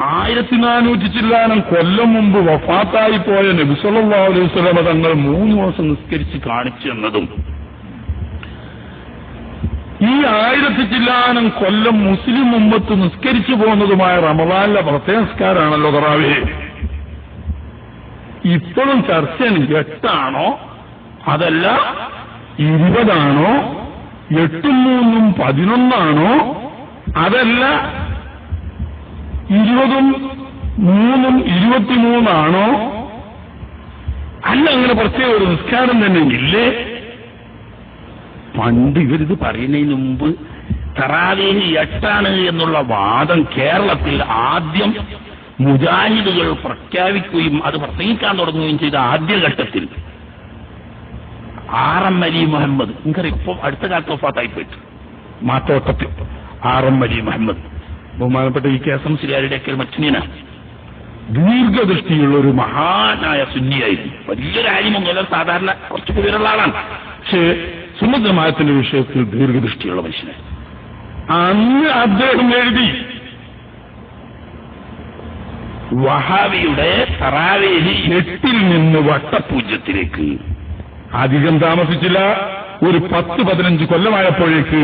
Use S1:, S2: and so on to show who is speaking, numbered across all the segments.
S1: 1400 ചില്ലാനം കൊല്ലം മുമ്പ് വഫാത്തായി പോയ നബി സല്ലല്ലാഹു അലൈഹി വസല്ലം തങ്ങൾ 3 ദിവസം നിസ്കരിച്ച് കാണിച്ചു എന്നതും ഈ 1000 ചില്ലാനം കൊല്ലം മുസ്ലിം ഉമ്മത്ത് നിസ്കരിച്ചു പോകുന്നതുമായ റമദാനിലെ പ്രത്യേക നിസ്കാരമാണല്ലോ തറാവീഹ്. ഇപ്പോഴും ചർച്ചയാണ് 8 ആണോ അതല്ല 20 ആണോ 8 3 11 ആണോ അതല്ല 20 3 23 ആണോ അല്ല അങ്ങനെ പ്രത്യേക ഒരു നിസ്കാരം തന്നെ ഇല്ലേ? പണ്ട് ഇവരിത് പറയുന്നതിന് മുമ്പ് തറാവീഹ് 8 എന്നുള്ള വാദം കേരളത്തിൽ ആദ്യം മുജാഹിദുകൾ പ്രഖ്യാപിക്കുകയും അത് പ്രസംഗിക്കാൻ തുടങ്ങുകയും ചെയ്ത ആദ്യഘട്ടത്തിൽ RM അലി മുഹമ്മദ്, നിങ്ങൾക്കറിയാം ഇപ്പൊ അടുത്ത കാലത്ത് വഫാത്തായി പോയിട്ട് മാത്തോട്ടത്തിൽ RM അലി മുഹമ്മദ്, ബഹുമാനപ്പെട്ട ഈ KSM മുസ്ലിയാരുടെയൊക്കെ മച്ചുനിയനാണ്. ദീർഘദൃഷ്ടിയുള്ള ഒരു മഹാനായ സുന്നിയായിരുന്നു. വലിയൊരു ആലിമൊന്നുമല്ല, സാധാരണ കുറച്ച് പേരുള്ള ആളാണ്. പക്ഷേ സുന്നത്ത് ജമാഅത്തിന്റെ വിഷയത്തിൽ ദീർഘദൃഷ്ടിയുള്ള മനുഷ്യനാണ്. അന്ന് അദ്ദേഹം എഴുതി വഹാബിയുടെ തറാവീഹ് 8 നിന്ന് വട്ടപൂജ്യത്തിലേക്ക്. അധികം താമസിച്ചില്ല, ഒരു 10-15 കൊല്ലമായപ്പോഴേക്ക്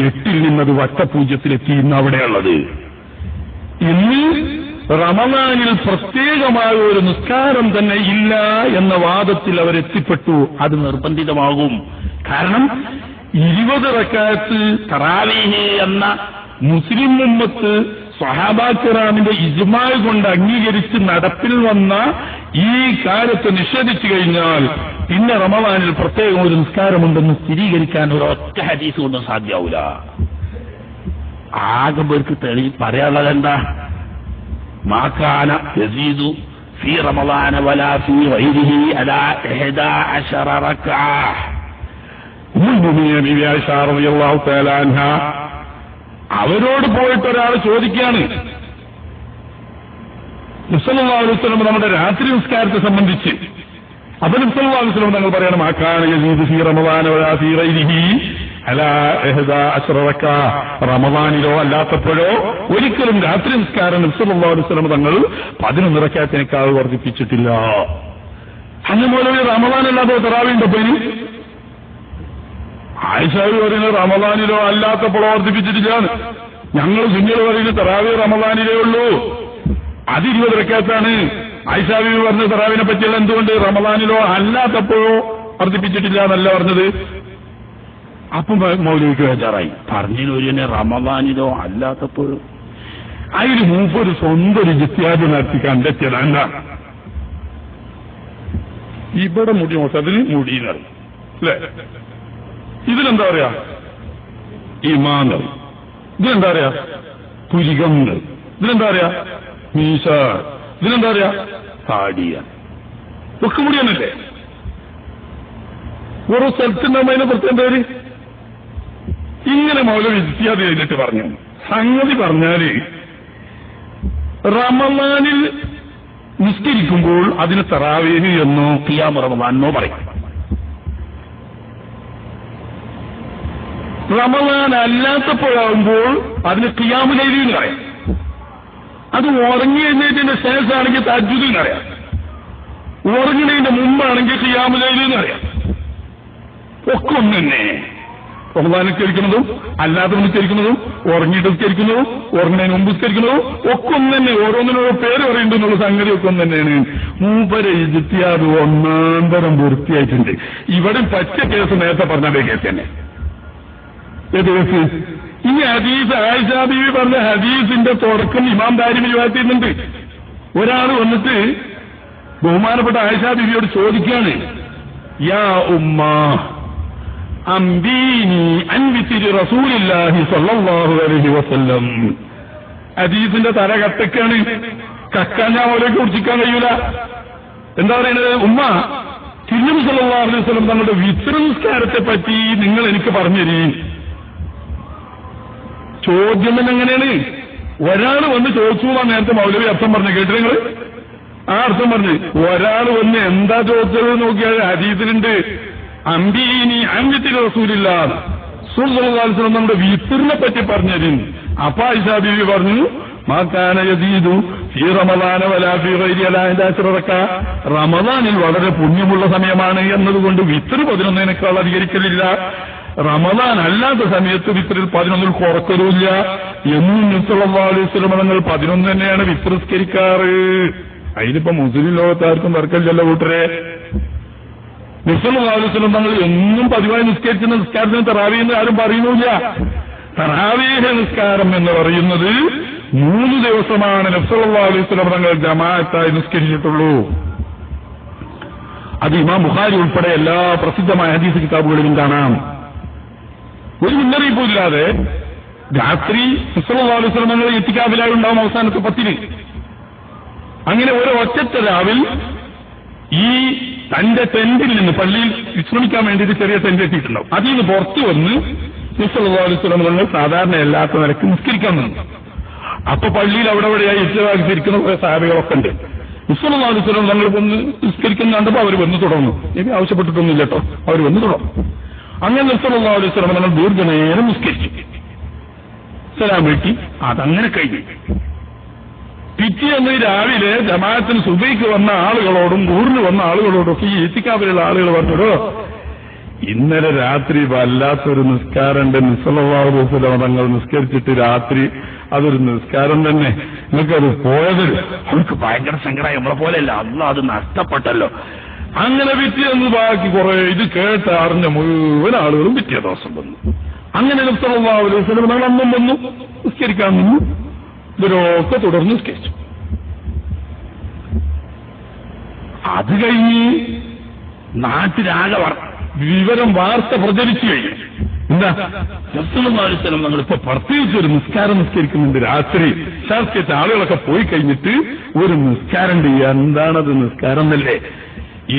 S1: 8 നിന്നത് വട്ടപൂജ്യത്തിലെത്തി. ഇന്ന് അവിടെയുള്ളത്. ഇന്ന് റമദാനിൽ പ്രത്യേകമായ ഒരു നിസ്കാരം തന്നെ ഇല്ല എന്ന വാദത്തിൽ അവരെത്തിപ്പെട്ടു. അത് നിർബന്ധിതമാകും. കാരണം 20 റക്അത്ത് തറാവീഹ് എന്ന മുസ്ലിം ഉമ്മത്ത് സ്വഹാബാക്കിറാമിന്റെ ഇജ്മാഅ് കൊണ്ട് അംഗീകരിച്ച് നടപ്പിൽ വന്ന ഈ കാര്യത്തെ നിഷേധിച്ചു കഴിഞ്ഞാൽ പിന്നെ റമദാനിൽ പ്രത്യേകം ഒരു നിസ്കാരമുണ്ടെന്ന് സ്ഥിരീകരിക്കാൻ ഒരു ഒറ്റ ഹദീസ് കൊണ്ടും സാധ്യമാവില്ല. ആകെ പേർക്ക് പറയാനുള്ളത് എന്താ? മാകാന യസീദു ഫീ റമദാന വലാ ഫീ ഗൈരിഹി അലാ 11 റക്അ. അവരോട് പോയിട്ട് ഒരാൾ ചോദിക്കുകയാണ്, നബി സല്ലല്ലാഹു അലൈഹി വസല്ലം നമ്മുടെ രാത്രി നിസ്കാരത്തെ സംബന്ധിച്ച്. അപ്പൊ നബി സല്ലല്ലാഹു അലൈഹി വസല്ലം തങ്ങൾ പറയണം, മാകാന യസീദു ഫീ റമദാന വലാ ഫീ ഗൈരിഹി അലാ 11 റക്അ. റമദാനിലോ അല്ലാത്തപ്പോഴോ ഒരിക്കലും രാത്രി നിസ്കാരം നബി സല്ലല്ലാഹു അലൈഹി വസല്ലം തങ്ങൾ 11 റക്അത്തിനേക്കാൾ വർദ്ധിപ്പിച്ചിട്ടില്ല. അങ്ങനെ റമദാൻ അല്ലാതെ തറാവീഹ് ഉണ്ടോ? ഇനി ആയിഷാബി പറയുന്നത് റമദാനിലോ അല്ലാത്തപ്പോഴോ വർദ്ധിപ്പിച്ചിട്ടില്ല. ഞങ്ങൾ സുന്നികൾ പറയുന്നത് തറാവീഹ് റമദാനിലേ ഉള്ളൂ, അത് 20 റക്അത്താണ്. ആയിഷാബി പറഞ്ഞ തറാവീഹിനെ പറ്റിയുള്ള എന്തുകൊണ്ട് റമദാനിലോ അല്ലാത്തപ്പോഴോ വർദ്ധിപ്പിച്ചിട്ടില്ല എന്നല്ല പറഞ്ഞത്. അപ്പം മൗലവിക്ക് ബേജാറായി. പറഞ്ഞതിന് ഒരു തന്നെ റമദാനിലോ അല്ലാത്തപ്പോഴോ. അതിന് മുമ്പ് ഒരു സ്വന്തം ഒരു ജിത്യാദ് നടത്തി കണ്ടെത്തിയത് എന്താണ്? ഇവിടെ മുടി മൊത്തത്തിന് മുടിയെന്നറിയും അല്ലേ? ഇതിലെന്താ പറയാ? ഇമാന്ന്. ഇതിലെന്താ പറയാ? പുരികന്ന്. ഇതിലെന്താ പറയാ? മീശ. ഇതിലെന്താ പറയാ? താടിയ. ഒക്കെ മുടിയന്നല്ലേ? ഓരോ സ്ഥലത്തുണ്ടാകുമ്പോ അതിനെ പ്രത്യേകം പേര്. ഇങ്ങനെ മൗലവി ഇജ്തിഹാദ് ചെയ്തിട്ട് പറഞ്ഞു. സംഗതി പറഞ്ഞാല് റമദാനിൽ നിസ്കരിക്കുമ്പോൾ അതിന് തറാവീഹ് എന്നോ ഖിയാം റമദാൻ എന്നോ പറയും. റമദാൻ അല്ലാത്തപ്പോഴാകുമ്പോൾ അതിന് ഖിയാമുൽ ലൈൽ എന്ന് പറയാം. അത് ഉറങ്ങി എഴുന്നേറ്റതിന്റെ ശേഷമാണെങ്കിൽ തഹജ്ജുദ് എന്ന് പറയാം. ഉറങ്ങുന്നതിന്റെ മുമ്പാണെങ്കിൽ ഖിയാമുൽ ലൈൽ എന്ന് പറയാം. ഒക്കെ ഒന്ന് തന്നെ. റമദാൻ നിസ്കരിക്കുന്നതും അല്ലാതെ നിസ്കരിക്കുന്നതും ഉറങ്ങിയിട്ട് നിസ്കരിക്കുന്നതും ഉറങ്ങുന്നതിന് മുമ്പ് നിസ്കരിക്കുന്നതും ഒക്കെ ഒന്ന് തന്നെ. ഓരോന്നിനോരോ പേര് പറയുന്നുണ്ടെന്നുള്ള സംഗതി ഒക്കെ ഒന്ന് തന്നെയാണ്. മൂപ്പരെ ഇജ്തിഹാദ് ഒന്നാം തരം പൂർത്തിയായിട്ടുണ്ട്. ഇവിടെ പച്ച കേസ് നേരത്തെ പറഞ്ഞതേ കേസ് തന്നെ. ഏത് കേസ്? ഈ ഹദീസ് ആയിഷ ബീവി പറഞ്ഞ ഹദീസിന്റെ തുടക്കം ഇമാം ദാരിമി റിവായത്ത്. ഒരാൾ വന്നിട്ട് ബഹുമാനപ്പെട്ട ആയിഷ ബീവിയോട് ചോദിക്കുകയാണ്, യാ ഉമ്മ അംബീനി അൻ വിത്രി റസൂലില്ലാഹി സ്വല്ലല്ലാഹു അലൈഹി വസല്ലം. ഹദീസിന്റെ തല കട്ടക്കാണ്. കക്കാൻ ഞാൻ അവരേക്ക് കുടിച്ചിക്കാൻ കഴിയൂല. എന്താ പറയുന്നത്? ഉമ്മ, തിരുനബി സ്വല്ലല്ലാഹു അലൈഹി വസല്ലം തങ്ങളുടെ വിത്ർ നിസ്കാരത്തെ പറ്റി നിങ്ങൾ എനിക്ക് പറഞ്ഞുതരീ. ചോദ്യം തന്നെ എങ്ങനെയാണ്? ഒരാൾ വന്ന് ചോദിച്ചു എന്നാണ് നേരത്തെ മൗലവി അർത്ഥം പറഞ്ഞു. കേട്ടില്ല നിങ്ങൾ? ആ അർത്ഥം പറഞ്ഞു. ഒരാൾ വന്ന് എന്താ ചോദിച്ചത് നോക്കിയാൽ ഹദീസിലുണ്ട്, അംബീനി അൻവിത്തിൽ റസൂലില്ല, റസൂൽ സല്ലല്ലാഹു അലൈഹി വസല്ലം നമ്മുടെ വിത്റിനെ പറ്റി പറഞ്ഞുതരും. അപ്പൊ ആയിഷ ബീവി പറഞ്ഞു, മാ കാന യസീദു ഫീ റമളാന വലാ ഫീ ഗൈരി അലാ 11 റക്അ. റമളാനിൽ വളരെ പുണ്യമുള്ള സമയമാണ് എന്നതുകൊണ്ട് വിത്ർ 11 അധികരിക്കലില്ല. റമളാൻ അല്ലാത്ത സമയത്ത് വിത്രിൽ 11 കുറക്കലുമില്ല. എന്നും നബി സല്ലല്ലാഹു അലൈഹി വസല്ലം തങ്ങൾ 11 തന്നെയാണ് വിത്ർ നിസ്കരിക്കാറ്. അതിലിപ്പോ മുസ്ലിം ലോകത്താർക്കും തർക്കമില്ലല്ലോ കൂട്ടരെ. നബി സല്ലല്ലാഹു അലൈഹി വസല്ലം തങ്ങൾ എന്നും പതിവായി നിസ്കരിക്കുന്ന നിസ്കാരത്തിന് തറാവീഹ് എന്ന് ആരും പറയുന്നില്ല. തറാവീഹ് നിസ്കാരം എന്ന് പറയുന്നത് 3 ദിവസമാണ് നബി സല്ലല്ലാഹു അലൈഹി വസല്ലം തങ്ങൾ ജമാഅത്തായി നിസ്കരിച്ചിട്ടുള്ളൂ. അത് ഇമാം ബുഖാരി ഉൾപ്പെടെ എല്ലാ പ്രസിദ്ധമായ ഹദീസ് കിതാബുകളിലും കാണാം. ഒരു മുന്നറിയിപ്പില്ലാതെ രാത്രി നബി സല്ലല്ലാഹു അലൈഹി വസല്ലം തങ്ങൾ ഇത്തികാഫിലായി ഉണ്ടാവും അവസാനത്തെ 10. അങ്ങനെ ഒരു ഒറ്റ രാവിൽ ഈ തന്റെ ടെന്റിൽ നിന്ന് പള്ളിയിൽ വിശ്രമിക്കാൻ വേണ്ടിയിട്ട് ചെറിയ ടെന്റ് എത്തിയിട്ടുണ്ടാവും. അതിൽ നിന്ന് പുറത്തു വന്ന് നബി സല്ലല്ലാഹു അലൈഹി വസല്ലം തങ്ങൾ സാധാരണ അല്ലാത്ത നിലയ്ക്ക് നിസ്കരിക്കാൻ നിന്നു. അപ്പൊ പള്ളിയിൽ അവിടെയായി ഇരിക്കുന്ന കുറെ സഹാബികളൊക്കെ ഉണ്ട്. നബി സല്ലല്ലാഹു അലൈഹി വസല്ലം തങ്ങൾ വന്ന് നിസ്കരിക്കുന്ന കണ്ടപ്പോൾ അവർ വന്ന് തുടർന്നു. നബി ആവശ്യപ്പെട്ടിട്ടൊന്നുമില്ല കേട്ടോ, അവർ വന്ന് തുടർന്നു. അങ്ങനെ നബി സല്ലല്ലാഹു അലൈഹി വസല്ലം തങ്ങൾ ദീർഘനേരം നിസ്കരിച്ചു. സലാം വീട്ടി അതങ്ങനെ കഴിഞ്ഞു. പിറ്റേന്ന് രാവിലെ ജമാഅത്തിന് സുബഹിക്ക് വന്ന ആളുകളോടും ഊറിന് വന്ന ആളുകളോടൊക്കെ ഈ ഇത്തിക്കാഫിലുള്ള ആളുകൾ പറഞ്ഞോ, ഇന്നലെ രാത്രി വല്ലാത്തൊരു നിസ്കാരമുണ്ട്. നബി സല്ലല്ലാഹു അലൈഹി വസല്ലം തങ്ങൾ നിസ്കരിച്ചിട്ട് രാത്രി അതൊരു നിസ്കാരം തന്നെ, നിങ്ങൾക്കത് പോയത് അവർക്ക് ഭയങ്കര സങ്കടമായി. നമ്മളെ പോലെയല്ല, അല്ലാഹ് അത് നഷ്ടപ്പെട്ടല്ലോ. അങ്ങനെ പിറ്റേന്ന് ബാക്കി കുറെ ഇത് കേട്ട് അറിഞ്ഞ മുഴുവൻ ആളുകളും പിറ്റേ ദിവസം വന്നു. അങ്ങനെ നബി സല്ലല്ലാഹു അലൈഹി വസല്ലം തങ്ങൾ അന്നും വന്നു നിസ്കരിക്കാൻ നിന്നു. ഇവരൊക്കെ തുടർന്ന് നിസ്കരിച്ചു. അത് കഴിഞ്ഞ് നാട്ടിലാകെ വിവരം വാർത്ത പ്രചരിച്ചു കഴിഞ്ഞു. എന്താ, നബി സല്ലല്ലാഹു അലൈഹി വസല്ലം തങ്ങൾ ഇപ്പൊ പ്രത്യേകിച്ച് ഒരു നിസ്കാരം നിസ്കരിക്കുന്നുണ്ട്. രാത്രി ശാസ്ത്രീയ ആളുകളൊക്കെ പോയി കഴിഞ്ഞിട്ട് ഒരു നിസ്കാരം എന്താണത് നിസ്കാരം എന്നല്ലേ.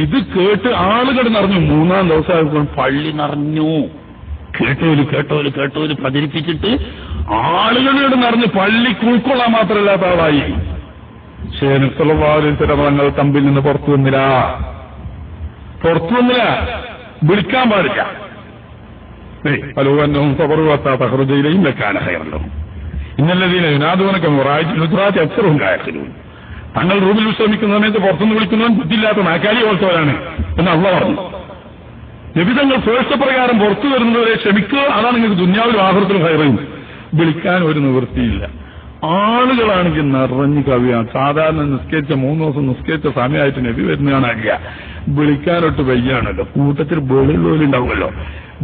S1: ഇത് കേട്ട് ആളുകൾ നിറഞ്ഞു. 3-ാം ദിവസം പള്ളി നിറഞ്ഞു. കേട്ടോല് പ്രചരിപ്പിച്ചിട്ട് ആളുകളോട് നിറഞ്ഞ് പള്ളിക്ക് ഉൾക്കൊള്ളാൻ മാത്രമല്ലാത്ത ആളായി. പക്ഷേ നബി സല്ലല്ലാഹു അലൈഹി വസല്ലം തങ്ങൾ തമ്പിൽ നിന്ന് പുറത്തു വന്നില്ല. വിളിക്കാൻ പാടില്ല. പലവന്നവും സബറുവത്താ തഹ്റുജയിലെയും ലക്കാന ഖൈറല്ലോ. ഇന്നല്ലദീന യുനാദൂനക മുറാജിൽ നുസ്റാത്തി അക്സറുഹും കായഖിലൂൻ. തങ്ങൾ റൂമിൽ വിശ്രമിക്കുന്ന സമയത്ത് പുറത്തുനിന്ന് വിളിക്കുന്നവൻ ബുദ്ധിയില്ലാത്ത നാക്കാലി പോലത്തവരാണ് എന്ന് അള്ളാഹ് പറഞ്ഞു. നബി തങ്ങൾ സ്വേഷ്ടപ്രകാരം പുറത്തു വരുന്നവരെ ക്ഷമിക്കുക, അതാണ് നിങ്ങൾക്ക് ദുന്യാവിലും ആഖിറത്തിലും ഖൈറും. വിളിക്കാൻ ഒരു നിവൃത്തിയില്ല. ആളുകളാണെങ്കിൽ നിറഞ്ഞു കവിയാണ്. സാധാരണ നിസ്കരിച്ച 3 ദിവസം നിസ്കരിച്ച സമയമായിട്ട് നബി വരുന്നതാണല്ല. വിളിക്കാനൊട്ട് വയ്യാണല്ലോ. കൂട്ടത്തിൽ വെളുള്ളോലുണ്ടാവുമല്ലോ.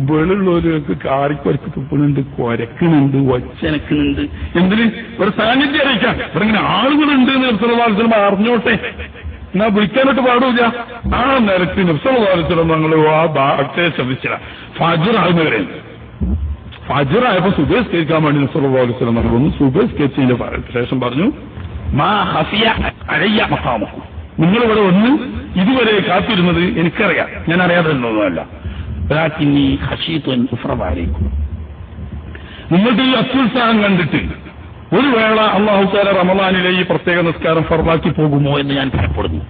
S1: വെളുള്ളോലുകൾക്ക് കാറിക്കൊരക്ക് തുപ്പുന്നുണ്ട്, കൊരക്കുന്നുണ്ട്, ഒച്ചനക്കുന്നുണ്ട്. എന്തിന്? ഒരു സാന്നിധ്യം അറിയിക്കാൻ. ഇവിടെ ഇങ്ങനെ ആളുകളുണ്ട് എന്ന് നബി സല്ലല്ലാഹു അലൈഹി വസല്ലം അറിഞ്ഞോട്ടെ. എന്നാ വിളിക്കാനൊട്ട് പാടില്ല. ആ നിരക്ക് നബി സല്ലല്ലാഹു അലൈഹി വസല്ലം ഞങ്ങൾ ആ ഭാഗത്തെ ശ്രമിച്ചില്ല. ഫജ്ർ ആകുന്നവരെ ഫജ്റായപ്പോ സുബഹ് നിസ്കരിക്കാൻ വേണ്ടി നബി സല്ലല്ലാഹു അലൈഹി വസല്ലം ഞങ്ങൾ വന്നു. സുബഹ് നിസ്കരിച്ചതിന്റെ ശേഷം പറഞ്ഞു, മാ ഖഫിയ അലയ്യ മഖാമുഹു. നിങ്ങളിവിടെ വന്ന് ഇതുവരെ കാത്തിരുന്നത് എനിക്കറിയാം, ഞാൻ അറിയാതെ ഒന്നുമല്ല. ലാകിന്നി ഖശീതു അൻ ഉഫ്റദ അലൈക്കും. നിങ്ങളുടെ ഈ അത്യുത്സാഹം കണ്ടിട്ട് ഒരു വേള അല്ലാഹു തആല റമളാനിലെ ഈ പ്രത്യേക നിസ്കാരം ഫർളാക്കി പോകുമോ എന്ന് ഞാൻ ഭയപ്പെടുന്നു.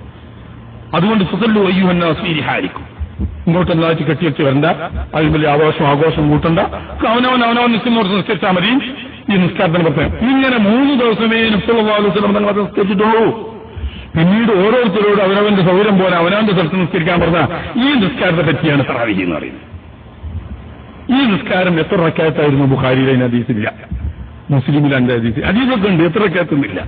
S1: അതുകൊണ്ട് ഫസല്ലു അയ്യുഹന്നാസ് ഫീ റിഹാലിക്കും. ഇങ്ങോട്ടെല്ലാറ്റി കെട്ടിവെച്ച് വരണ്ട, അതിൽ വലിയ ആഘോഷം കൂട്ടണ്ട. അവനവൻ നിസ്കരിച്ചാൽ മതി. ഈ നിസ്കാരത്തിന് പ്രത്യേകം ഇങ്ങനെ 3 ദിവസമേ നബി സല്ലല്ലാഹു അലൈഹി വസല്ലം തങ്ങൾ നിസ്കരിച്ചിട്ടുള്ളൂ. പിന്നീട് ഓരോരുത്തരോട് അവനവന്റെ സൗകര്യം പോലെ അവനവന്റെ സ്ഥലത്ത് നിസ്കരിക്കാൻ പറഞ്ഞ ഈ നിസ്കാരത്തെ പറ്റിയാണ് തറാവീഹ് എന്ന് പറയുന്നത്. ഈ നിസ്കാരം എത്ര റക്അത്തായിരുന്നു? ബുഖാരിയിലെ ഹദീസില്ല, മുസ്ലിമിൽ 5 ഹദീസ്. ഹദീസൊക്കെ ഉണ്ട്, എത്ര റക്അത്തൊന്നുമില്ല.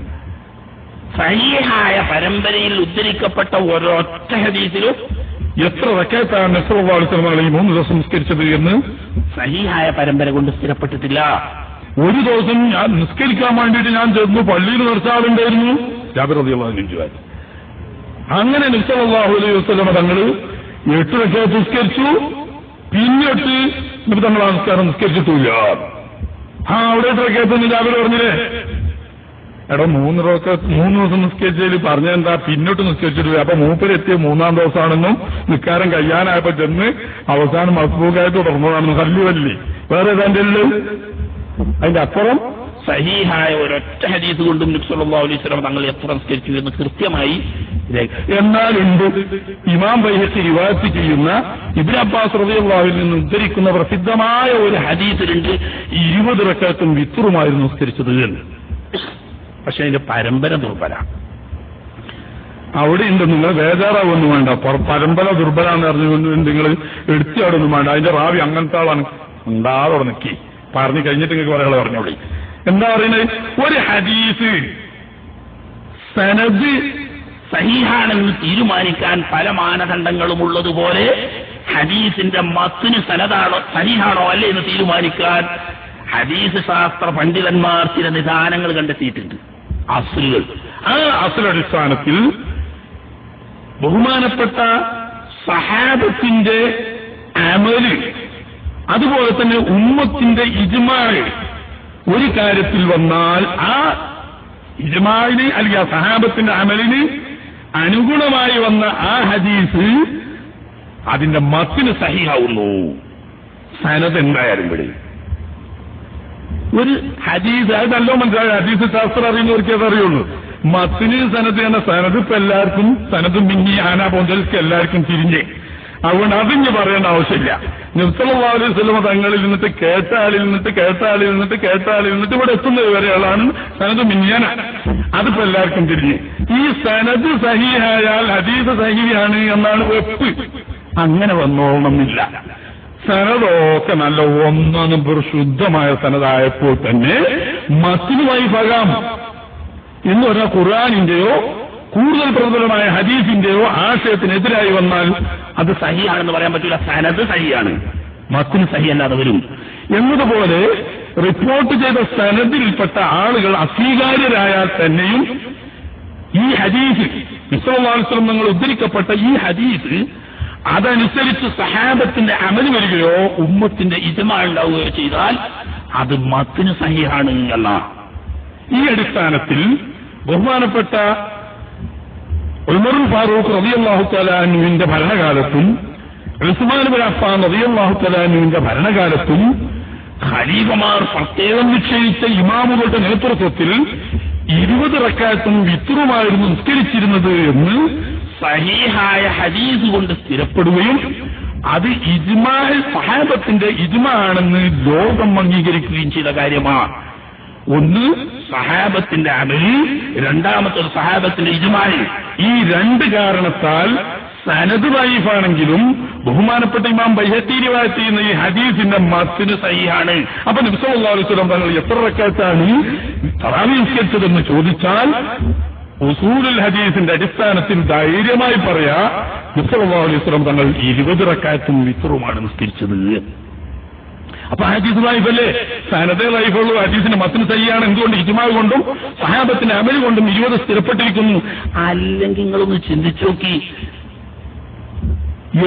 S1: സഹീഹായ പരമ്പരയിൽ ഉദ്ധരിക്കപ്പെട്ട ഒരൊറ്റ ഹദീസിലും എത്ര റക്അത്താണ് നബി സല്ലല്ലാഹു അലൈഹി വസല്ലം ഈ 3 ദിവസം നിസ്കരിച്ചത് എന്ന് സഹീഹായ പരമ്പര കൊണ്ട് സ്ഥിരപ്പെട്ടിട്ടില്ല. ഒരു ദിവസം ഞാൻ നിസ്കരിക്കാൻ വേണ്ടിയിട്ട് ഞാൻ ചെന്നു, പള്ളിയിൽ നിർത്താറുണ്ടായിരുന്നു. ജാബിർ റളിയല്ലാഹു അൻഹു. അങ്ങനെ നബി സല്ലല്ലാഹു അലൈഹി വസല്ലം തങ്ങൾ 8 റക്അത്ത് നിസ്കരിച്ചു. പിന്നിട്ട് നബി തങ്ങൾ നിസ്കാരം നിസ്കരിച്ചിട്ടില്ല. അവിടെ 8 റക്അത്ത് ജാബിർ പറഞ്ഞില്ലേ, എടോ 3 ദിവസം നിസ്കരിച്ചതിൽ പറഞ്ഞെന്താ പിന്നോട്ട് നിസ്കരിച്ചിട്ടില്ല. അപ്പൊ മൂപ്പരെത്തിയ 3-ാം ദിവസമാണെന്നും നിസ്കാരം കഴിയാനായപ്പോ ചെന്ന് അവസാനം മസ്ബൂഖായിട്ട് തുടർന്നതാണെന്നും കല്ലുവല്ലി വേറെ ഏതാണ്ട് അതിന്റെ അപ്പുറം സഹീഹായ ഒരൊറ്റ ഹദീസ് കൊണ്ടും നബി സല്ലല്ലാഹു അലൈഹി വസല്ലം തങ്ങൾ എത്ര നിസ്കരിച്ചു എന്ന് കൃത്യമായി. എന്നാലുണ്ട് ഇമാം ബൈഹഖി റിവായത്ത് ചെയ്യുന്ന ഇബ്നു അബ്ബാസ് റളിയല്ലാഹു അൻഹു നിന്ന് ഉദ്ധരിക്കുന്ന പ്രസിദ്ധമായ ഒരു ഹദീസിലുണ്ട് 20 റക്അത്തും വിത്റുമായിരുന്നു നിസ്കരിച്ചത് എന്ന്. പക്ഷെ അതിന്റെ പരമ്പര ദുർബല. അവിടെയുണ്ട്, നിങ്ങൾ ബേജാറാവൊന്നും വേണ്ട. പരമ്പര ദുർബലാന്ന് പറഞ്ഞുകൊണ്ട് നിങ്ങൾ എടുത്തിയാടൊന്നും വേണ്ട. അതിന്റെ റാവി അങ്ങനത്തെ ആളാണ്, ഉണ്ടാതെ നിൽക്കി പറഞ്ഞു കഴിഞ്ഞിട്ട് നിങ്ങൾക്ക് പറയാനുള്ള പറഞ്ഞോളി. എന്താ പറയുന്നത്? ഒരു ഹദീസ്
S2: സനദ് സഹീഹാണെന്ന് തീരുമാനിക്കാൻ പല മാനദണ്ഡങ്ങളും ഉള്ളതുപോലെ ഹദീസിന്റെ മത്തിന് സനദാണോ സഹീഹാണോ അല്ലേ എന്ന് തീരുമാനിക്കാൻ ഹദീസ് ശാസ്ത്ര പണ്ഡിതന്മാർ ചില നിദാനങ്ങൾ കണ്ടെത്തിയിട്ടുണ്ട്, അസ്ലുകൾ.
S1: ആ അസ്ലടിസ്ഥാനത്തിൽ ബഹുമാനപ്പെട്ട സഹാബത്തിന്റെ അമല്, അതുപോലെ തന്നെ ഉമ്മത്തിന്റെ ഇജ്മാഅ് ഒരു കാര്യത്തിൽ വന്നാൽ ആ ഇജ്മാഇന് അല്ലെങ്കിൽ ആ സഹാബത്തിന്റെ അമലിന് അനുഗുണമായി വന്ന ആ ഹദീസ് അതിന്റെ മത്തിന് സഹിഹാവുന്നു. സനദ് എന്തായാലും ഇവിടെ ഒരു ഹദീസ്, അത് നല്ലോ മനസ്സിലായി. ഹദീസ് ശാസ്ത്രം അറിയുന്നവർക്ക് അതറിയുള്ളൂ. മത്തിന് സനദ് എന്ന സനദ് ഇപ്പൊ എല്ലാവർക്കും സനദും മിന്നി ആന പോന്തൽക്ക് എല്ലാവർക്കും തിരിഞ്ഞേ. അതുകൊണ്ട് അതിഞ്ഞ് പറയേണ്ട ആവശ്യമില്ല. നബി സല്ലല്ലാഹു അലൈഹി വസല്ലം തങ്ങളിൽ നിന്നിട്ട് കേട്ട ആളിൽ നിന്നിട്ട് ഇവിടെ എത്തുന്നത് വരെയുള്ളതാണ് സനദ് മിന്നിയാന. അതിപ്പോ എല്ലാവർക്കും തിരിഞ്ഞ്. ഈ സനദ് സഹീഹായാൽ ഹദീസ് സഹീഹാണ് എന്നാണ് വെപ്പ്. അങ്ങനെ വന്നോളണമെന്നില്ല. സനദൊക്കെ നല്ല ഒന്നും ശുദ്ധമായ സനദായപ്പോൾ തന്നെ മത്തിന് വൈഫാകാം എന്ന് പറഞ്ഞാൽ ഖുർആനിന്റെയോ കൂടുതൽ പ്രബലമായ ഹദീസിന്റെയോ ആശയത്തിനെതിരായി വന്നാൽ
S2: അത് സഹിയാണെന്ന് പറയാൻ പറ്റില്ല. സനദ് സഹിയാണ്,
S1: മത്തിന് സഹിയല്ലാതെ വരും. എന്നതുപോലെ റിപ്പോർട്ട് ചെയ്ത സനദിൽപ്പെട്ട ആളുകൾ അസ്വീകാര്യരായാൽ തന്നെയും ഈ ഹദീസ് സല്ലല്ലാഹു അലൈഹി വസല്ലം നിങ്ങൾ ഉദ്ധരിക്കപ്പെട്ട ഈ ഹദീസ് അതനുസരിച്ച് സഹാബത്തിന്റെ അമല് വരികയോ ഉമ്മത്തിന്റെ ഇജ്മാഅ് ഉണ്ടാവുകയോ ചെയ്താൽ അത് മത്തിന് സഹിഹാണ് എന്ന ഈ അടിസ്ഥാനത്തിൽ ബഹുമാനപ്പെട്ട ഉമറുൽ ഫാറൂഖ് റളിയല്ലാഹു തആല അൻഹുവിന്റെ ഭരണകാലത്തും ഉസ്മാൻ ഇബ്നു അഫ്ഫാൻ റളിയല്ലാഹു തആല അൻഹുവിന്റെ ഭരണകാലത്തും ഖലീഫമാർ പ്രത്യേകം നിശ്ചയിച്ച ഇമാമുകളുടെ നേതൃത്വത്തിൽ 20 റക്അത്തും വിത്റുമായിരുന്നു നിസ്കരിച്ചിരുന്നത് എന്ന് സഹീഹായ ഹദീസ് കൊണ്ട് സ്ഥിരപ്പെടുകയും അത് ഇജ്മാഅ് സഹാബത്തിന്റെ ഇജ്മാഅാണെന്ന് ലോകം അംഗീകരിക്കുകയും ചെയ്ത കാര്യമാണ്. ഒന്ന് സഹാബത്തിന്റെ അമല്, രണ്ടാമത്തെ സഹാബത്തിന്റെ ഇജ്മാഅ്. ഈ രണ്ട് കാരണത്താൽ സനദ് ദഈഫാണെങ്കിലും ബഹുമാനപ്പെട്ട ഇമാം ബൈഹഖി റിവായത്ത് ചെയ്യുന്ന ഈ ഹദീസിന്റെ മത്ന് സഹീഹാണ്. അപ്പൊ നബി സല്ലല്ലാഹു അലൈഹി വസല്ലം തങ്ങൾ എത്ര റക്അത്താണ് തറാവീഹ് നിസ്കരിച്ചതെന്ന് ചോദിച്ചാൽ ഉസൂലുൽ ഹദീസിന്റെ അടിസ്ഥാനത്തിൽ ധൈര്യമായി പറയാ നബി സല്ലല്ലാഹു അലൈഹി വസല്ലം തങ്ങൾ 20 റക്അത്തും വിത്റുമാണ് നിസ്കരിച്ചത്. അപ്പൊ ഹദീസ് ലൈഫല്ലേ? സനദേ ലൈഫുള്ളൂ, ഹദീസിന്റെ മത്ന് സഹിയാണ്. എന്തുകൊണ്ട്? ഇജ്മാഅ് കൊണ്ടും സഹാബത്തിന്റെ അമല് കൊണ്ടും 20 സ്ഥിരപ്പെട്ടിരിക്കുന്നു.
S2: അല്ലെങ്കിൽ നിങ്ങളൊന്ന് ചിന്തിച്ചു നോക്കി,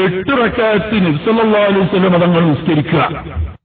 S1: 8 റക്അത്ത് നബി സല്ലല്ലാഹു അലൈഹി വസല്ലം തങ്ങൾ നിസ്കരിക്കുക,